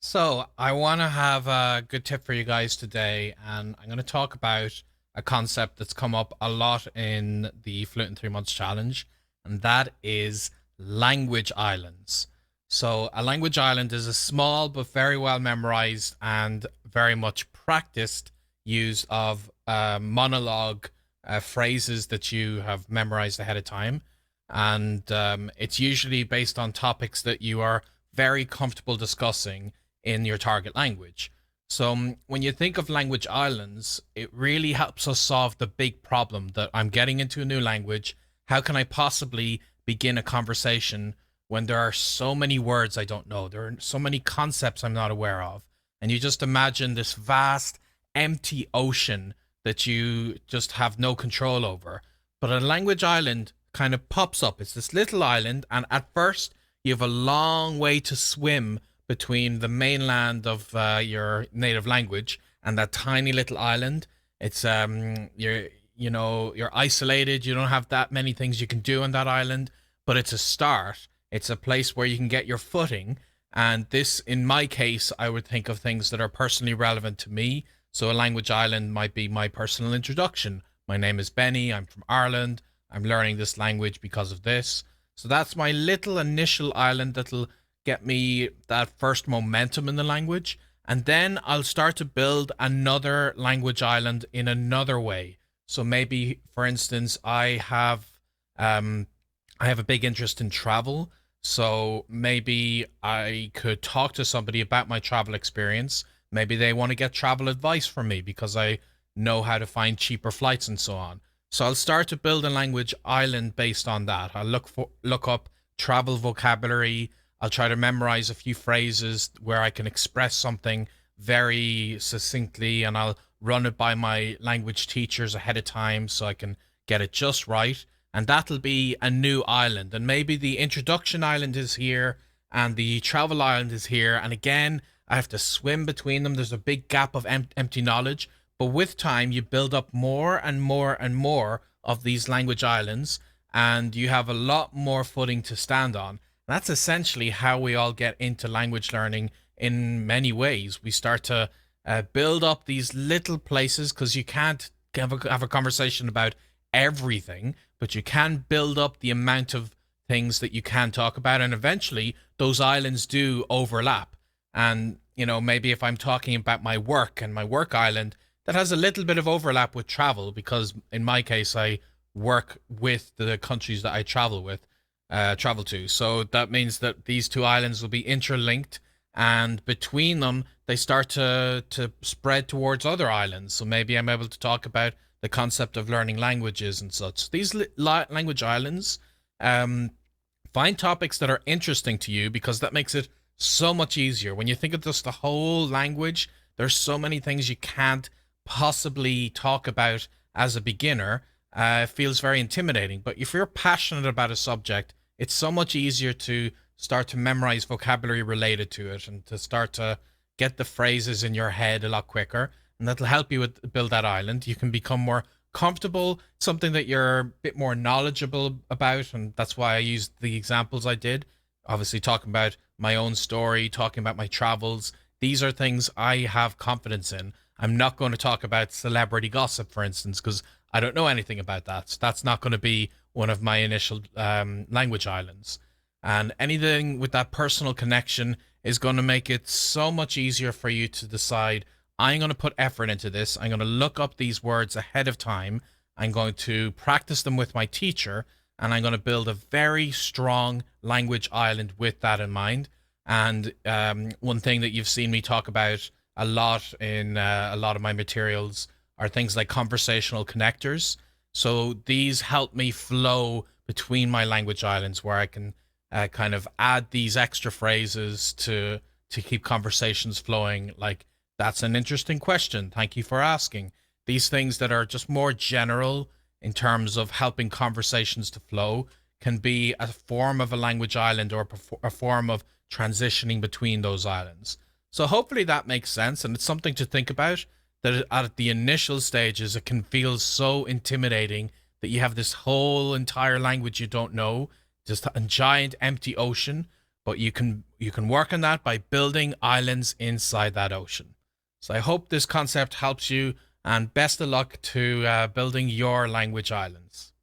So, I want to have a good tip for you guys today, and I'm going to talk about a concept that's come up a lot in the Fluent in 3 Months challenge, and that is language islands. So, a language island is a small but very well memorized and very much practiced use of monologue phrases that you have memorized ahead of time. And it's usually based on topics that you are very comfortable discussing in your target language. So when you think of language islands, it really helps us solve the big problem that I'm getting into a new language. How can I possibly begin a conversation when there are so many words I don't know? There are so many concepts I'm not aware of. And you just imagine this vast, empty ocean that you just have no control over. But a language island kind of pops up. It's this little island, and at first, you have a long way to swim between the mainland of your native language and that tiny little island. It's you're isolated. You don't have that many things you can do on that island, but it's a start. It's a place where you can get your footing. And this, in my case, I would think of things that are personally relevant to me. So a language island might be my personal introduction. My name is Benny. I'm from Ireland. I'm learning this language because of this. So that's my little initial island that'll get me that first momentum in the language. And then I'll start to build another language island in another way. So maybe, for instance, um, I have a big interest in travel. So maybe I could talk to somebody about my travel experience. Maybe they want to get travel advice from me because I know how to find cheaper flights and so on. So I'll start to build a language island based on that. I'll look up travel vocabulary. I'll try to memorize a few phrases where I can express something very succinctly, and I'll run it by my language teachers ahead of time so I can get it just right. And that'll be a new island. And maybe the introduction island is here and the travel island is here. And again, I have to swim between them. There's a big gap of empty knowledge. But with time, you build up more and more and more of these language islands, and you have a lot more footing to stand on. That's essentially how we all get into language learning in many ways. We start to build up these little places because you can't have a conversation about everything, but you can build up the amount of things that you can talk about. And eventually, those islands do overlap. And, maybe if I'm talking about my work and my work island, that has a little bit of overlap with travel because in my case, I work with the countries that I travel to. So that means that these two islands will be interlinked, and between them, they start to spread towards other islands. So maybe I'm able to talk about the concept of learning languages and such. These language islands, um, find topics that are interesting to you because that makes it so much easier. When you think of just the whole language, there's so many things you can't possibly talk about as a beginner. It feels very intimidating. But if you're passionate about a subject, it's so much easier to start to memorize vocabulary related to it and to start to get the phrases in your head a lot quicker. And that'll help you with build that island. You can become more comfortable, something that you're a bit more knowledgeable about. And that's why I used the examples I did. Obviously, talking about my own story, talking about my travels. These are things I have confidence in. I'm not going to talk about celebrity gossip, for instance, because I don't know anything about that. So that's not going to be one of my initial language islands. And anything with that personal connection is going to make it so much easier for you to decide I'm going to put effort into this. I'm going to look up these words ahead of time. I'm going to practice them with my teacher, and I'm going to build a very strong language island with that in mind. And one thing that you've seen me talk about a lot in a lot of my materials are things like conversational connectors. So these help me flow between my language islands where I can kind of add these extra phrases to keep conversations flowing. Like, that's an interesting question. Thank you for asking. These things that are just more general in terms of helping conversations to flow can be a form of a language island or a form of transitioning between those islands. So hopefully that makes sense, and it's something to think about. That at the initial stages, it can feel so intimidating that you have this whole entire language you don't know, just a giant empty ocean. but you can work on that by building islands inside that ocean. So I hope this concept helps you, and best of luck to building your language islands.